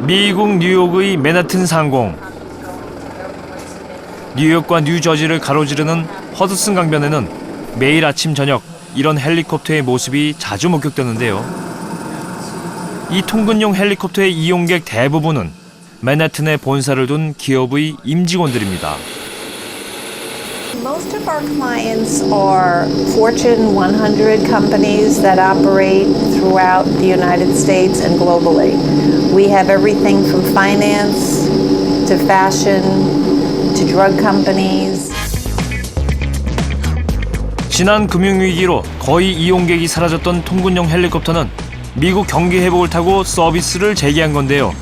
미국 뉴욕의 맨하튼 상공. 뉴욕과 뉴저지를 가로지르는 허드슨 강변에는 매일 아침 저녁 이런 헬리콥터의 모습이 자주 목격되는데요. 이 통근용 헬리콥터의 이용객 대부분은 맨하튼에 본사를 둔 기업의 임직원들입니다. Most of our clients are Fortune 100 companies that operate throughout the United States and globally. We have everything from finance to fashion to drug companies. 지난 금융위기로 거의 이용객이 사라졌던 통근용 헬리콥터는 미국 경기 회복을 타고 서비스를 재개한 건데요.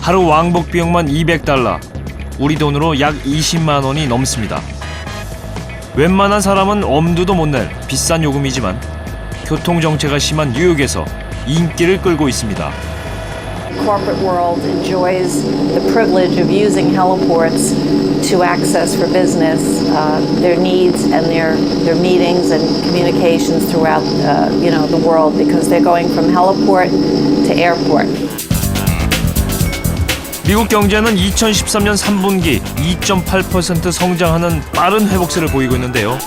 하루 왕복 비용만 $200, 우리 돈으로 약 20만 원이 넘습니다. 웬만한 사람은 엄두도 못 낼 비싼 요금이지만 교통정체가 심한 뉴욕에서 인기를 끌고 있습니다. Corporate world enjoys the privilege of using heliports to access for business their needs and their meetings and communications throughout the world because they're going from heliport to airport. 미국 경제는 2013년 3분기 2.8% 성장하는 빠른 회복세를 보이고 있는데요.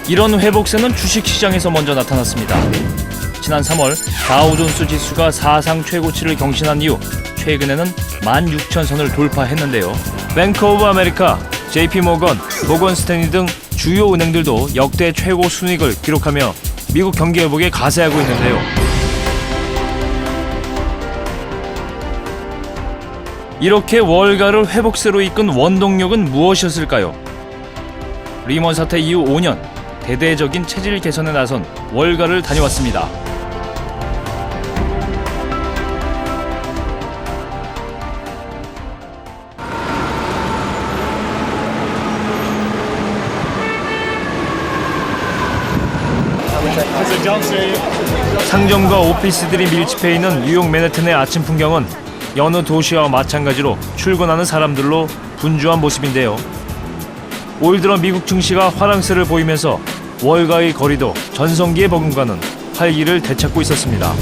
이런 회복세는 주식시장에서 먼저 나타났습니다. 지난 3월 다우존스 지수가 사상 최고치를 경신한 이후 최근에는 16,000선을 돌파했는데요. 뱅크 오브 아메리카, JP모건, 모건스탠리 등 주요 은행들도 역대 최고 순이익을 기록하며 미국 경기 회복에 가세하고 있는데요. 이렇게 월가를 회복세로 이끈 원동력은 무엇이었을까요? 리먼 사태 이후 5년, 대대적인 체질 개선에 나선 월가를 다녀왔습니다. 상점과 오피스들이 밀집해 있는 뉴욕 맨해튼의 아침 풍경은 여느 도시와 마찬가지로 출근하는 사람들로 분주한 모습인데요. 올 들어 미국 증시가 화랑세를 보이면서 월가의 거리도 전성기의 버금가는 활기를 되찾고 있었습니다.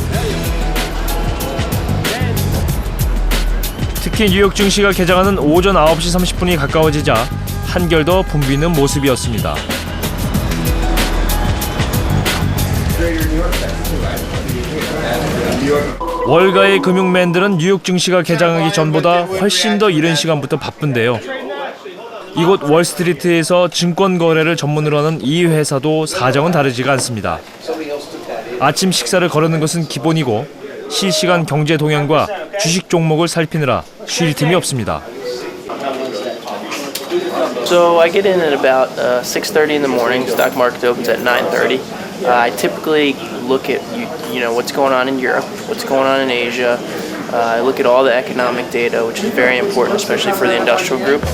특히 뉴욕 증시가 개장하는 오전 9시 30분이 가까워지자 한결 더 붐비는 모습이었습니다. 월가의 금융맨들은 뉴욕 증시가 개장하기 전보다 훨씬 더 이른 시간부터 바쁜데요. 이곳 월스트리트에서 증권 거래를 전문으로 하는 이 회사도 사정은 다르지가 않습니다. 아침 식사를 거르는 것은 기본이고 실시간 경제 동향과 주식 종목을 살피느라 쉴 틈이 없습니다. So I get in at about 6:30 in the morning. Stock market opens at 9:30. I typically look at what's going on in Europe, what's going on in Asia. I look at all the economic data, which is very important, especially for the industrial group.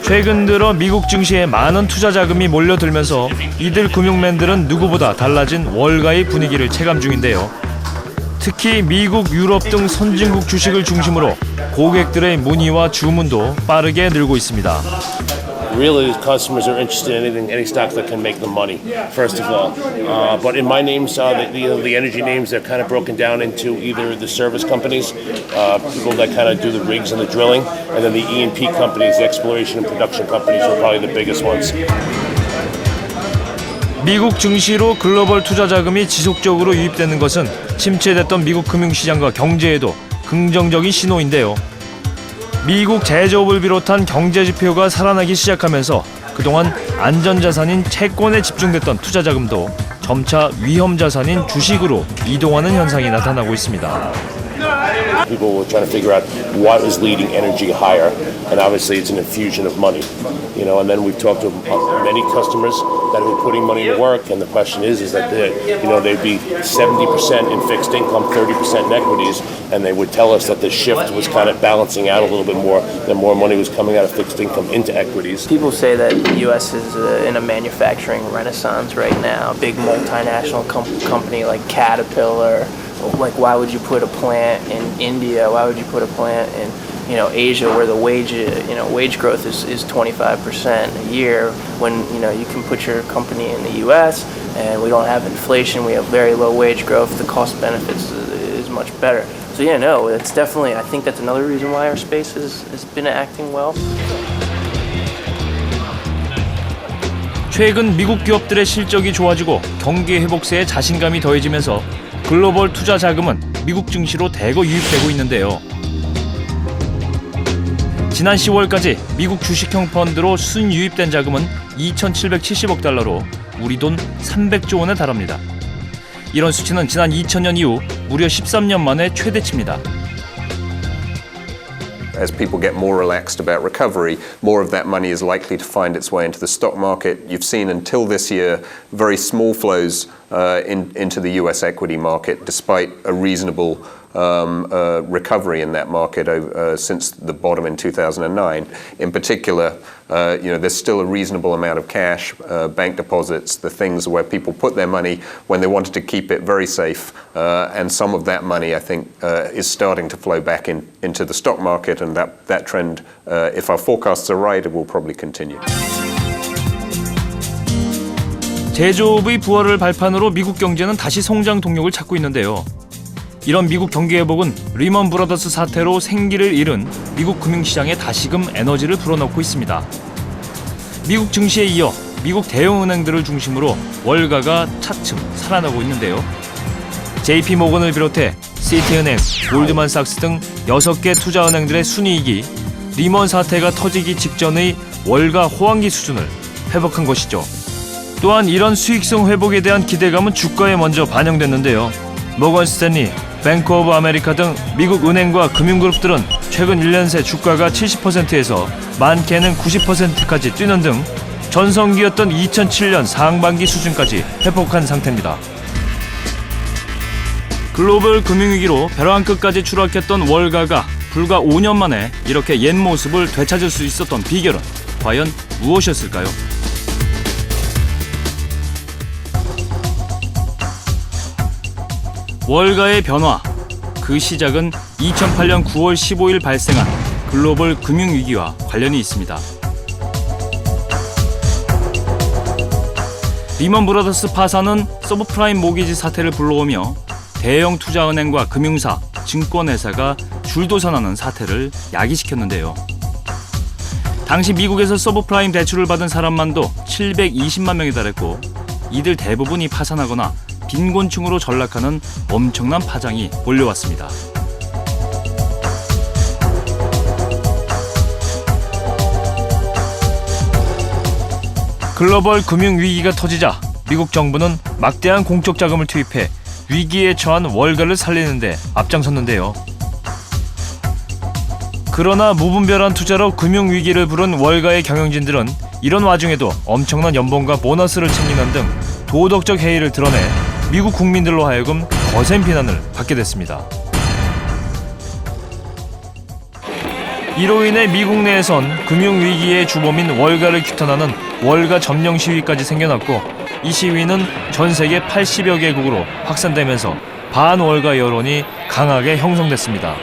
최근 들어 미국 증시에 많은 투자 자금이 몰려들면서 이들 금융맨들은 누구보다 달라진 월가의 분위기를 체감 중인데요. 특히 미국, 유럽 등 선진국 주식을 중심으로 고객들의 문의와 주문도 빠르게 늘고 있습니다. Really, customers are interested in any stock that can make them money, first of all. But in my names, the energy names, they're kind of broken down into either the service companies, people that kind of do the rigs and the drilling, and then the E&P companies, the exploration and production companies are probably the biggest ones. 미국 증시로 글로벌 투자 자금이 지속적으로 유입되는 것은 침체됐던 미국 금융시장과 경제에도 긍정적인 신호인데요. 미국 제조업을 비롯한 경제 지표가 살아나기 시작하면서 그동안 안전자산인 채권에 집중됐던 투자 자금도 점차 위험 자산인 주식으로 이동하는 현상이 나타나고 있습니다. People were trying to figure out what is leading energy higher, and obviously it's an infusion of money. And then we've talked to many customers that are putting money to work, and the question is that they'd be 70% in fixed income, 30% in equities, and they would tell us that the shift was kind of balancing out a little bit more, that more money was coming out of fixed income into equities. People say that the U.S. is in a manufacturing renaissance right now. A big multinational company like Caterpillar. Like, why would you put a plant in India? Why would you put a plant in Asia, where the wage growth is 25% a year, when you can put your company in the U.S. and we don't have inflation, we have very low wage growth. The cost benefits is much better. So yeah, no, it's definitely. I think that's another reason why our space has been acting well. 최근 미국 기업들의 실적이 좋아지고 경기 회복세에 자신감이 더해지면서 글로벌 투자 자금은 미국 증시로 대거 유입되고 있는데요. 지난 10월까지 미국 주식형 펀드로 순유입된 자금은 2,770억 달러로 우리 돈 300조 원에 달합니다. 이런 수치는 지난 2000년 이후 무려 13년 만에 최대치입니다. As people get more relaxed about recovery, more of that money is likely to find its way into the stock market. You've seen until this year very small flows into the US equity market, despite a reasonable recovery in that market since the bottom in 2009. In particular, there's still a reasonable amount of cash, bank deposits, the things where people put their money when they wanted to keep it very safe. And some of that money, I think, is starting to flow back into the stock market, and that trend, if our forecasts are right, it will probably continue. 제조업의 부활을 발판으로 미국 경제는 다시 성장 동력을 찾고 있는데요. 이런 미국 경기 회복은 리먼 브라더스 사태로 생기를 잃은 미국 금융시장에 다시금 에너지를 불어넣고 있습니다. 미국 증시에 이어 미국 대형은행들을 중심으로 월가가 차츰 살아나고 있는데요. JP모건을 비롯해 시티은행, 골드만삭스 등 6개 투자은행들의 순이익이 리먼 사태가 터지기 직전의 월가 호황기 수준을 회복한 것이죠. 또한 이런 수익성 회복에 대한 기대감은 주가에 먼저 반영됐는데요. 모건 스탠리, 뱅크 오브 아메리카 등 미국 은행과 금융그룹들은 최근 1년 새 주가가 70%에서 많게는 90%까지 뛰는 등 전성기였던 2007년 상반기 수준까지 회복한 상태입니다. 글로벌 금융위기로 벼랑 끝까지 추락했던 월가가 불과 5년 만에 이렇게 옛 모습을 되찾을 수 있었던 비결은 과연 무엇이었을까요? 월가의 변화, 그 시작은 2008년 9월 15일 발생한 글로벌 금융위기와 관련이 있습니다. 리먼 브라더스 파산은 서브프라임 모기지 사태를 불러오며 대형 투자은행과 금융사, 증권회사가 줄도산하는 사태를 야기시켰는데요. 당시 미국에서 서브프라임 대출을 받은 사람만도 720만 명에 달했고 이들 대부분이 파산하거나 빈곤층으로 전락하는 엄청난 파장이 몰려왔습니다. 글로벌 금융위기가 터지자 미국 정부는 막대한 공적 자금을 투입해 위기에 처한 월가를 살리는 데 앞장섰는데요. 그러나 무분별한 투자로 금융위기를 부른 월가의 경영진들은 이런 와중에도 엄청난 연봉과 보너스를 챙기는 등 도덕적 해이를 드러내 미국 국민들로 하여금 거센 비난을 받게 됐습니다. 이로 인해 미국 내에선 금융위기의 주범인 월가를 규탄하는 월가 점령 시위까지 생겨났고 이 시위는 전 세계 80여 개국으로 확산되면서 반월가 여론이 강하게 형성됐습니다.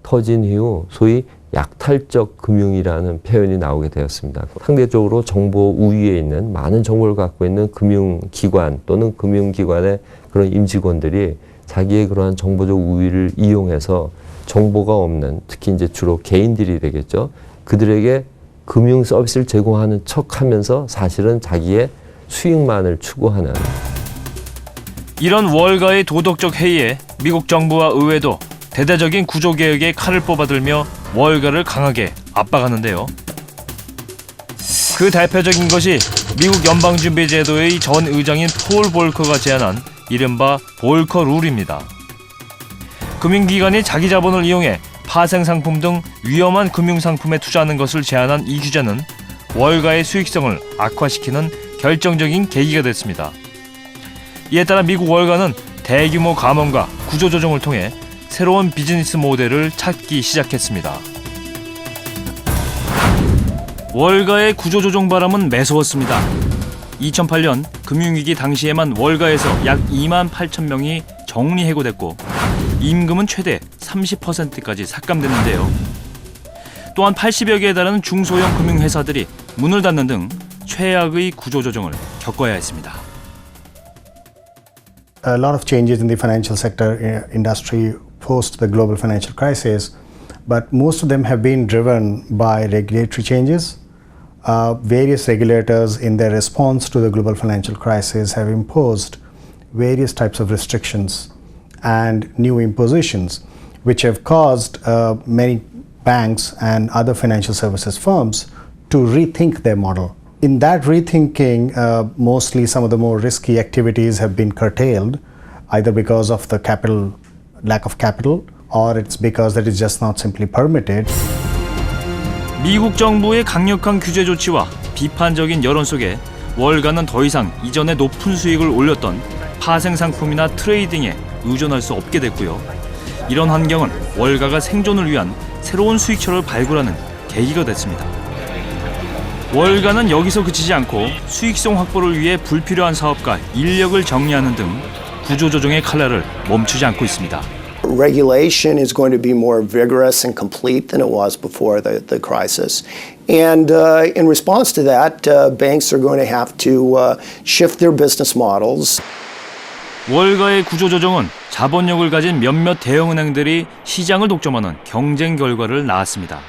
터진 이후 소위 약탈적 금융이라는 표현이 나오게 되었습니다. 상대적으로 정보 우위에 있는 많은 정보를 갖고 있는 금융기관 또는 금융기관의 그런 임직원들이 자기의 그러한 정보적 우위를 이용해서 정보가 없는, 특히 이제 주로 개인들이 되겠죠. 그들에게 금융 서비스를 제공하는 척하면서 사실은 자기의 수익만을 추구하는. 이런 월가의 도덕적 해이에 미국 정부와 의회도 대대적인 구조개혁의 칼을 뽑아들며 월가를 강하게 압박하는데요. 그 대표적인 것이 미국 연방준비제도의 전 의장인 폴 볼커가 제안한 이른바 볼커 룰입니다. 금융기관이 자기 자본을 이용해 파생상품 등 위험한 금융상품에 투자하는 것을 제한한 이 규제는 월가의 수익성을 악화시키는 결정적인 계기가 됐습니다. 이에 따라 미국 월가는 대규모 감원과 구조조정을 통해 새로운 비즈니스 모델을 찾기 시작했습니다. 월가의 구조조정 바람은 매서웠습니다. 2008년 금융위기 당시에만 월가에서 약 2만 8천 명이 정리해고됐고 임금은 최대 30%까지 삭감됐는데요. 또한 80여 개에 달하는 중소형 금융회사들이 문을 닫는 등 최악의 구조조정을 겪어야 했습니다. A lot of changes in the financial sector industry post the global financial crisis, but most of them have been driven by regulatory changes. Various regulators, in their response to the global financial crisis, have imposed various types of restrictions and new impositions, which have caused many banks and other financial services firms to rethink their model. In that rethinking, mostly some of the more risky activities have been curtailed, either because of the lack of capital, or it's because that is just not simply permitted. 미국 정부의 강력한 규제 조치와 비판적인 여론 속에 월가는 더 이상 이전에 높은 수익을 올렸던 파생 상품이나 트레이딩에 의존할 수 없게 됐고요. 이런 환경은 월가가 생존을 위한 새로운 수익처를 발굴하는 계기가 됐습니다. 월가는 여기서 그치지 않고 수익성 확보를 위해 불필요한 사업과 인력을 정리하는 등 구조조정의 칼날을 멈추지 않고 있습니다. Regulation is going to be more vigorous and complete than it was before the crisis. And in response to that, banks are going to have to shift their business models. 월가의 구조조정은 자본력을 가진 몇몇 대형은행들이 시장을 독점하는 경쟁 결과를 낳았습니다.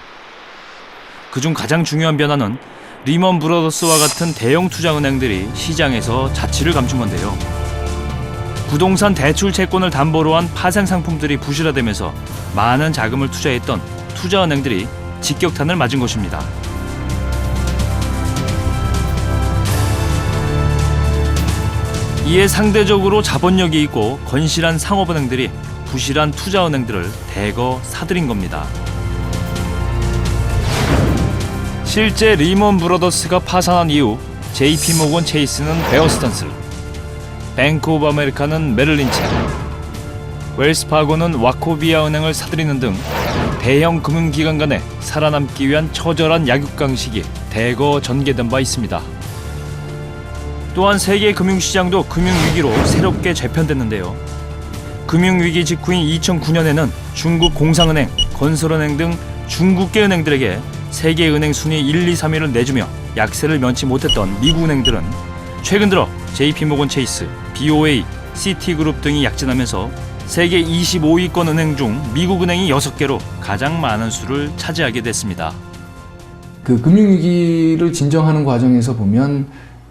그중 가장 중요한 변화는 리먼 브러더스와 같은 대형 투자은행들이 시장에서 자치를 감춘 건데요. 부동산 대출 채권을 담보로 한 파생 상품들이 부실화되면서 많은 자금을 투자했던 투자은행들이 직격탄을 맞은 것입니다. 이에 상대적으로 자본력이 있고 건실한 상업은행들이 부실한 투자은행들을 대거 사들인 겁니다. 실제 리먼 브러더스가 파산한 이후 JP모건 체이스는 베어 스턴스를, 뱅크 오브 아메리카는 메릴 린치를, 웰스파고는 와코비아 은행을 사들이는 등 대형 금융기관 간에 살아남기 위한 처절한 약육강식이 대거 전개된 바 있습니다. 또한 세계 금융시장도 금융위기로 새롭게 재편됐는데요. 금융위기 직후인 2009년에는 중국 공상은행, 건설은행 등 중국계 은행들에게 세계은행 순위 1, 2, 3위를 내주며 약세를 면치 못했던 미국 은행들은 최근 들어 JP모건 체이스, BOA, 시티그룹 등이 약진하면서 세계 25위권 은행 중 미국 은행이 6개로 가장 많은 수를 차지하게 됐습니다. 그 금융위기를 진정하는 과정에서 보면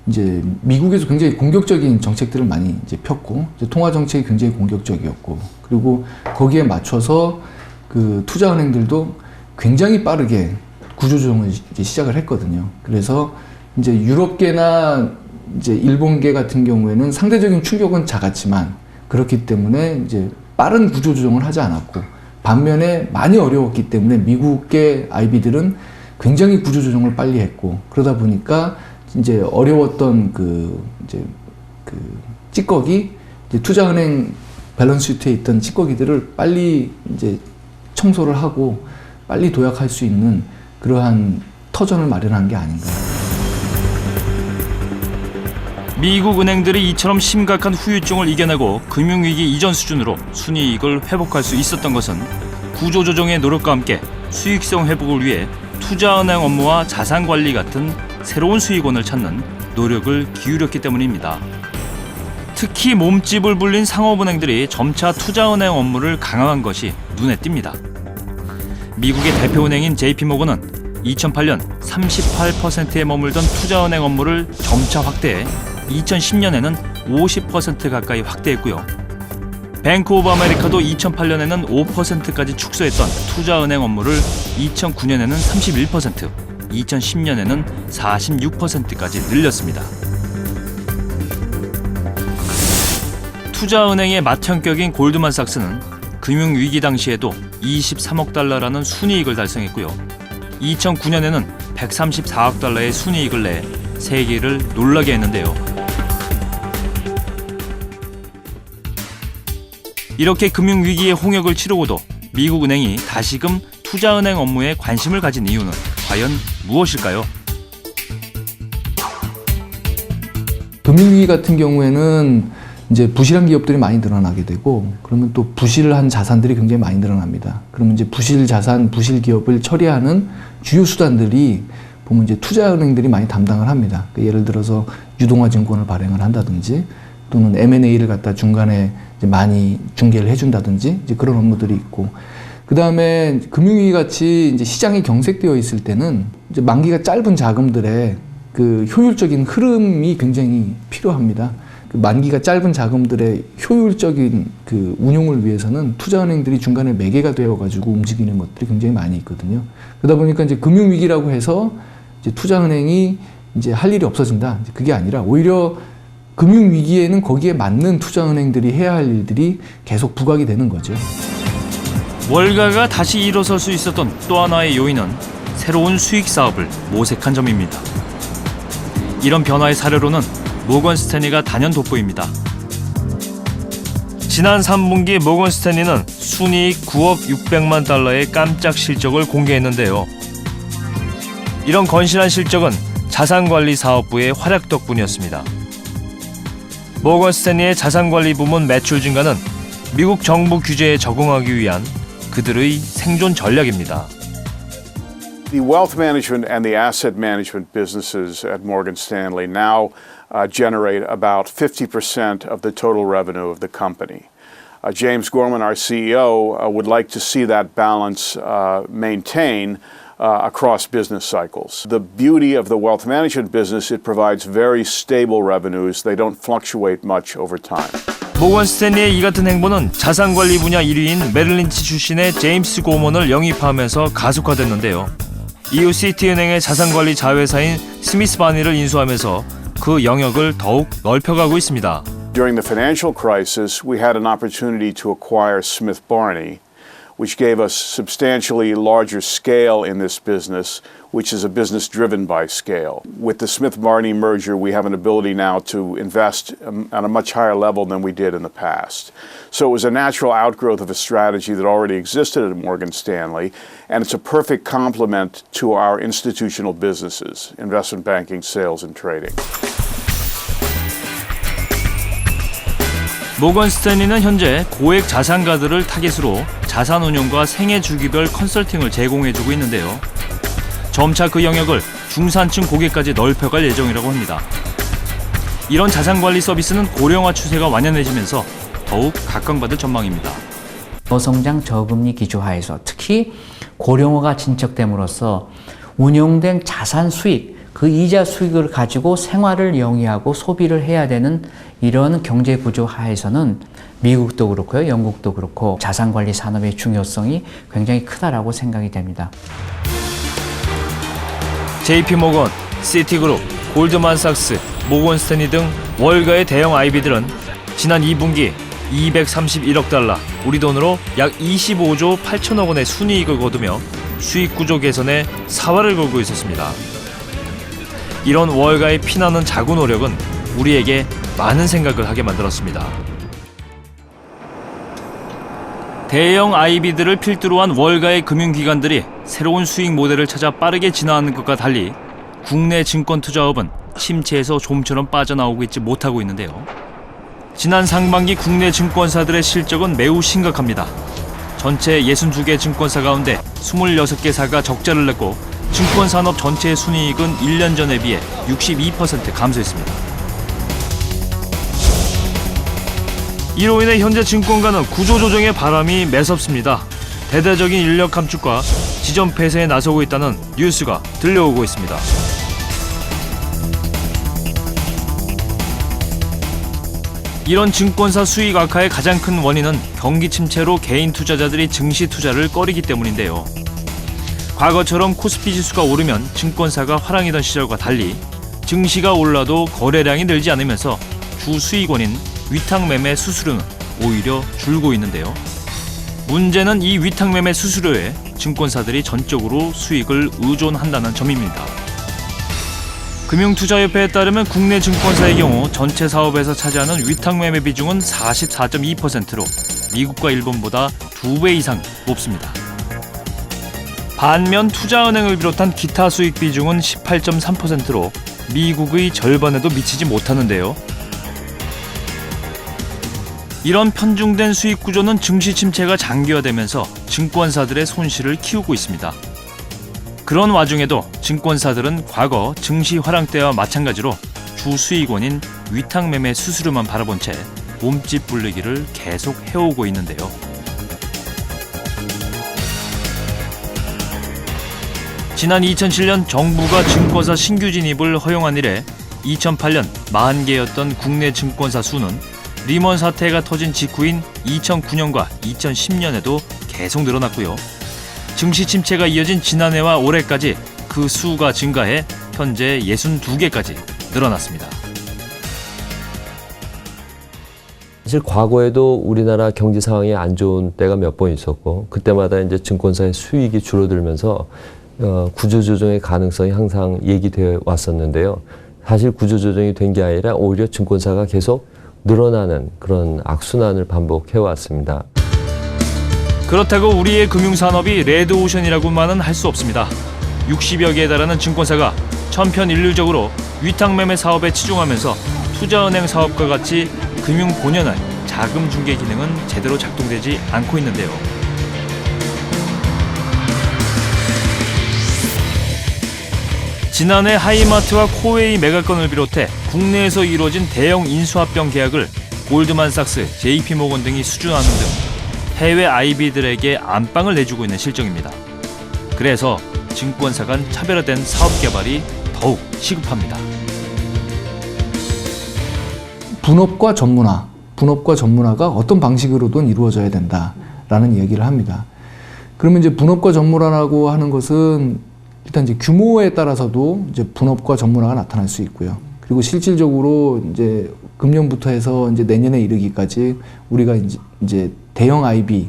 이제 미국에서 굉장히 공격적인 정책들을 많이 이제 폈고, 이제 통화 정책이 굉장히 공격적이었고, 그리고 거기에 맞춰서 그 투자은행들도 굉장히 빠르게 구조조정을 이제 시작을 했거든요. 그래서 이제 유럽계나 이제 일본계 같은 경우에는 상대적인 충격은 작았지만 그렇기 때문에 이제 빠른 구조조정을 하지 않았고, 반면에 많이 어려웠기 때문에 미국계 IB들은 굉장히 구조조정을 빨리 했고, 그러다 보니까 이제 어려웠던 그 찌꺼기, 이제 투자은행 밸런스 시트에 있던 찌꺼기들을 빨리 이제 청소를 하고 빨리 도약할 수 있는 그러한 터전을 마련한 게 아닌가. 미국 은행들이 이처럼 심각한 후유증을 이겨내고 금융위기 이전 수준으로 순이익을 회복할 수 있었던 것은 구조조정의 노력과 함께 수익성 회복을 위해 투자은행 업무와 자산관리 같은 새로운 수익원을 찾는 노력을 기울였기 때문입니다. 특히 몸집을 불린 상업은행들이 점차 투자은행 업무를 강화한 것이 눈에 띕니다. 미국의 대표은행인 JP모건은 2008년 38%에 머물던 투자은행 업무를 점차 확대해 2010년에는 50% 가까이 확대했고요. 뱅크 오브 아메리카도 2008년에는 5%까지 축소했던 투자은행 업무를 2009년에는 31%, 2010년에는 46%까지 늘렸습니다. 투자은행의 맏형격인 골드만삭스는 금융위기 당시에도 23억 달러라는 순이익을 달성했고요. 2009년에는 134억 달러의 순이익을 내 세계를 놀라게 했는데요. 이렇게 금융위기의 홍역을 치르고도 미국 은행이 다시금 투자은행 업무에 관심을 가진 이유는 과연 무엇일까요? 금융위기 같은 경우에는 이제 부실한 기업들이 많이 늘어나게 되고 그러면 또 부실한 자산들이 굉장히 많이 늘어납니다. 그러면 이제 부실 자산, 부실 기업을 처리하는 주요 수단들이 보면 이제 투자은행들이 많이 담당을 합니다. 예를 들어서 유동화 증권을 발행을 한다든지 또는 M&A를 갖다 중간에 이제 많이 중개를 해준다든지 이제 그런 업무들이 있고 그 다음에 금융위기 같이 이제 시장이 경색되어 있을 때는 이제 만기가 짧은 자금들의 그 효율적인 흐름이 굉장히 필요합니다. 그 만기가 짧은 자금들의 효율적인 그 운용을 위해서는 투자은행들이 중간에 매개가 되어가지고 움직이는 것들이 굉장히 많이 있거든요. 그러다 보니까 이제 금융위기라고 해서 이제 투자은행이 이제 할 일이 없어진다. 그게 아니라 오히려 금융위기에는 거기에 맞는 투자은행들이 해야 할 일들이 계속 부각이 되는 거죠. 월가가 다시 일어설 수 있었던 또 하나의 요인은 새로운 수익 사업을 모색한 점입니다. 이런 변화의 사례로는 모건 스탠리가 단연 돋보입니다. 지난 3분기 모건 스탠리는 순이익 9억 600만 달러의 깜짝 실적을 공개했는데요. 이런 건실한 실적은 자산관리 사업부의 활약 덕분이었습니다. 모건 스탠리의 자산관리 부문 매출 증가는 미국 정부 규제에 적응하기 위한 그들의 생존 전략입니다. The wealth management and the asset management businesses at Morgan Stanley now generate about 50% of the total revenue of the company. James Gorman, our CEO, would like to see that balance maintain across business cycles. The beauty of the wealth management business, it provides very stable revenues. They don't fluctuate much over time. 모건 스탠리의 이 같은 행보는 자산관리 분야 1위인 메릴린치 출신의 제임스 고먼을 영입하면서 가속화됐는데요. 이후 시티은행의 자산관리 자회사인 스미스 바니를 인수하면서 그 영역을 더욱 넓혀가고 있습니다. During the financial crisis, we had an opportunity to acquire Smith Barney, which gave us substantially larger scale in this business, which is a business driven by scale. With the Smith Barney merger, we have an ability now to invest at a much higher level than we did in the past. So it was a natural outgrowth of a strategy that already existed at Morgan Stanley, and it's a perfect complement to our institutional businesses, investment banking, sales, and trading. 모건 스탠리는 현재 고액 자산가들을 타깃으로 자산운용과 생애주기별 컨설팅을 제공해주고 있는데요. 점차 그 영역을 중산층 고객까지 넓혀갈 예정이라고 합니다. 이런 자산관리 서비스는 고령화 추세가 완연해지면서 더욱 각광받을 전망입니다. 저성장 저금리 기조하에서 특히 고령화가 진척됨으로써 운용된 자산 수익, 그 이자 수익을 가지고 생활을 영위하고 소비를 해야 되는 이런 경제 구조 하에서는 미국도 그렇고요, 영국도 그렇고 자산관리 산업의 중요성이 굉장히 크다라고 생각이 됩니다. JP모건, 시티그룹, 골드만삭스, 모건 스탠리 등 월가의 대형 IB들은 지난 2분기 231억 달러, 우리 돈으로 약 25조 8천억 원의 순이익을 거두며 수익 구조 개선에 사활을 걸고 있었습니다. 이런 월가의 피나는 자구 노력은 우리에게 많은 생각을 하게 만들었습니다. 대형 IB들을 필두로 한 월가의 금융기관들이 새로운 수익 모델을 찾아 빠르게 진화하는 것과 달리 국내 증권 투자업은 침체에서 좀처럼 빠져나오고 있지 못하고 있는데요. 지난 상반기 국내 증권사들의 실적은 매우 심각합니다. 전체 62개 증권사 가운데 26개사가 적자를 냈고 증권산업 전체의 순이익은 1년 전에 비해 62% 감소했습니다. 이로 인해 현재 증권가는 구조조정의 바람이 매섭습니다. 대대적인 인력 감축과 지점 폐쇄에 나서고 있다는 뉴스가 들려오고 있습니다. 이런 증권사 수익 악화의 가장 큰 원인은 경기 침체로 개인 투자자들이 증시 투자를 꺼리기 때문인데요. 과거처럼 코스피 지수가 오르면 증권사가 화랑이던 시절과 달리 증시가 올라도 거래량이 늘지 않으면서 주 수익원인 위탁매매 수수료는 오히려 줄고 있는데요. 문제는 이 위탁매매 수수료에 증권사들이 전적으로 수익을 의존한다는 점입니다. 금융투자협회에 따르면 국내 증권사의 경우 전체 사업에서 차지하는 위탁매매 비중은 44.2%로 미국과 일본보다 2배 이상 높습니다. 반면 투자은행을 비롯한 기타 수익 비중은 18.3%로 미국의 절반에도 미치지 못하는데요. 이런 편중된 수익 구조는 증시 침체가 장기화되면서 증권사들의 손실을 키우고 있습니다. 그런 와중에도 증권사들은 과거 증시 화랑 때와 마찬가지로 주 수익원인 위탁 매매 수수료만 바라본 채 몸집 불리기를 계속 해오고 있는데요. 지난 2007년 정부가 증권사 신규 진입을 허용한 이래 2008년 40개였던 국내 증권사 수는 리먼 사태가 터진 직후인 2009년과 2010년에도 계속 늘어났고요. 증시 침체가 이어진 지난해와 올해까지 그 수가 증가해 현재 62개까지 늘어났습니다. 사실 과거에도 우리나라 경제 상황이 안 좋은 때가 몇 번 있었고 그때마다 이제 증권사의 수익이 줄어들면서 구조조정의 가능성이 항상 얘기되어 왔었는데요. 사실 구조조정이 된 게 아니라 오히려 증권사가 계속 늘어나는 그런 악순환을 반복해 왔습니다. 그렇다고 우리의 금융산업이 레드오션이라고만은 할 수 없습니다. 60여 개에 달하는 증권사가 천편일률적으로 위탁매매 사업에 치중하면서 투자은행 사업과 같이 금융 본연의 자금 중개 기능은 제대로 작동되지 않고 있는데요. 지난해 하이마트와 코웨이 매각건을 비롯해 국내에서 이루어진 대형 인수합병 계약을 골드만삭스, JP모건 등이 수주하는 등 해외 IB들에게 안방을 내주고 있는 실정입니다. 그래서 증권사 간 차별화된 사업 개발이 더욱 시급합니다. 분업과 전문화가 어떤 방식으로든 이루어져야 된다라는 얘기를 합니다. 그러면 이제 분업과 전문화라고 하는 것은 일단 이제 규모에 따라서도 이제 분업과 전문화가 나타날 수 있고요. 그리고 실질적으로 이제 금년부터 해서 이제 내년에 이르기까지 우리가 이제 대형 IB의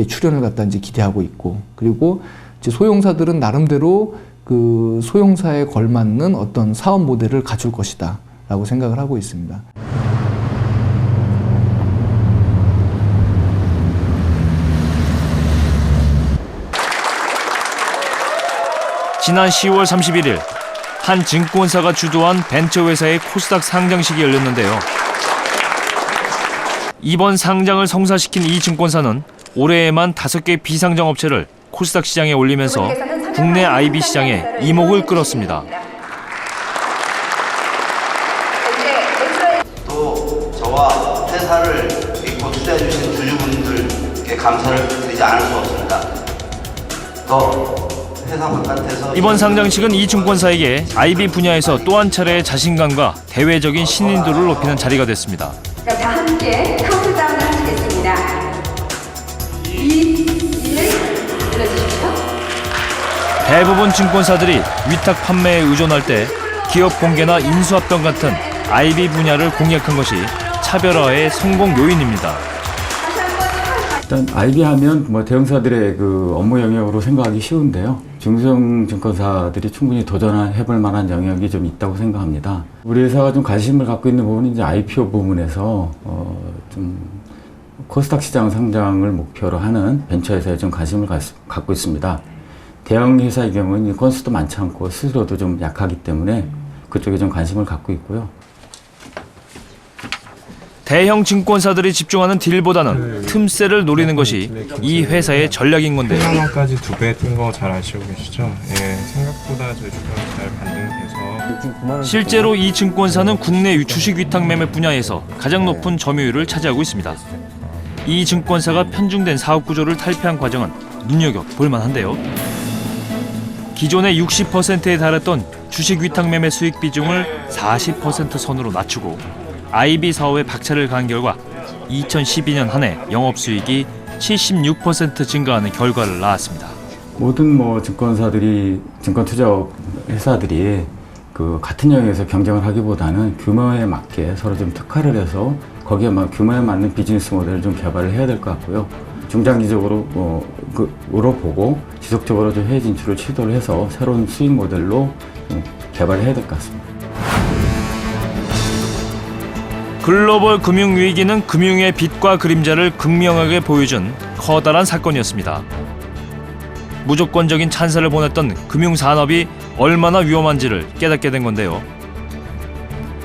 출현을 갖다 이제 기대하고 있고, 그리고 이제 소형사들은 나름대로 그 소형사에 걸맞는 어떤 사업 모델을 갖출 것이다라고 생각을 하고 있습니다. 지난 10월 31일 한 증권사가 주도한 벤처회사의 코스닥 상장식이 열렸는데요. 이번 상장을 성사시킨 이 증권사는 올해에만 5개 비상장 업체를 코스닥 시장에 올리면서 국내 IB 시장에 이목을 끌었습니다. 또 저와 회사를 믿고 투자해 주신 주주분들께 감사를 드리지 않을 수 없습니다. 또 회사 바깥에서 이번 상장식은 이 증권사에게 IB 분야에서 또 한 차례의 자신감과 대외적인 신인도를 높이는 자리가 됐습니다. 다 함께 카운트다운을 하시겠습니다. 2, 1, 눌러주십시오. 대부분 증권사들이 위탁 판매에 의존할 때 기업 공개나 인수합병 같은 IB 분야를 공략한 것이 차별화의 성공 요인입니다. 일단 IB 하면 뭐 대형사들의 그 업무 영역으로 생각하기 쉬운데요. 중소형 증권사들이 충분히 도전해볼 만한 영역이 좀 있다고 생각합니다. 우리 회사가 좀 관심을 갖고 있는 부분은 이제 IPO 부분에서 좀 코스닥 시장 상장을 목표로 하는 벤처회사에 좀 관심을 갖고 있습니다. 대형 회사의 경우는 건수도 많지 않고 수수료도 좀 약하기 때문에 그쪽에 좀 관심을 갖고 있고요. 대형 증권사들이 집중하는 딜보다는 틈새를 노리는 것이 이 회사의 전략인 건데요. 100만 원까지 2배 뛴 거 잘 아시고 계시죠? 예, 생각보다 저희가 잘 반등돼서 실제로 이 증권사는 국내 주식 위탁 매매 분야에서 가장 높은 점유율을 차지하고 있습니다. 이 증권사가 편중된 사업 구조를 탈피한 과정은 눈여겨볼 만한데요. 기존의 60%에 달했던 주식 위탁 매매 수익 비중을 40% 선으로 낮추고 IB 사업에 박차를 가한 결과 2012년 한 해 영업수익이 76% 증가하는 결과를 낳았습니다. 모든 뭐 증권사들이 증권 투자 회사들이 그 같은 영역에서 경쟁을 하기보다는 규모에 맞게 서로 좀 특화를 해서 거기에 규모에 맞는 비즈니스 모델을 좀 개발을 해야 될 것 같고요. 중장기적으로 으로 보고 지속적으로 좀 해외 진출을 시도를 해서 새로운 수익 모델로 개발을 해야 될 것 같습니다. 글로벌 금융위기는 금융의 빛과 그림자를 극명하게 보여준 커다란 사건이었습니다. 무조건적인 찬사를 보냈던 금융산업이 얼마나 위험한지를 깨닫게 된 건데요.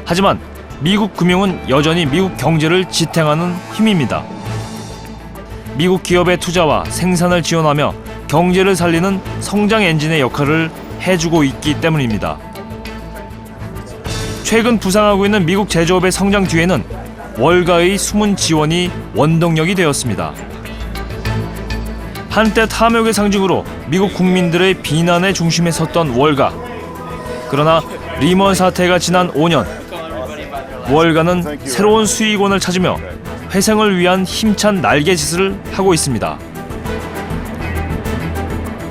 하지만 미국 금융은 여전히 미국 경제를 지탱하는 힘입니다. 미국 기업의 투자와 생산을 지원하며 경제를 살리는 성장 엔진의 역할을 해주고 있기 때문입니다. 최근 부상하고 있는 미국 제조업의 성장 뒤에는 월가의 숨은 지원이 원동력이 되었습니다. 한때 탐욕의 상징으로 미국 국민들의 비난의 중심에 섰던 월가. 그러나 리먼 사태가 지난 5년, 월가는 새로운 수익원을 찾으며 회생을 위한 힘찬 날개짓을 하고 있습니다.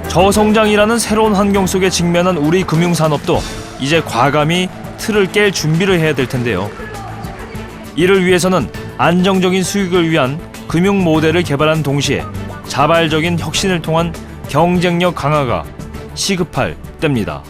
저성장이라는 새로운 환경 속에 직면한 우리 금융산업도 이제 과감히 틀을 깰 준비를 해야 될 텐데요. 이를 위해서는 안정적인 수익을 위한 금융 모델을 개발한 동시에 자발적인 혁신을 통한 경쟁력 강화가 시급할 때입니다.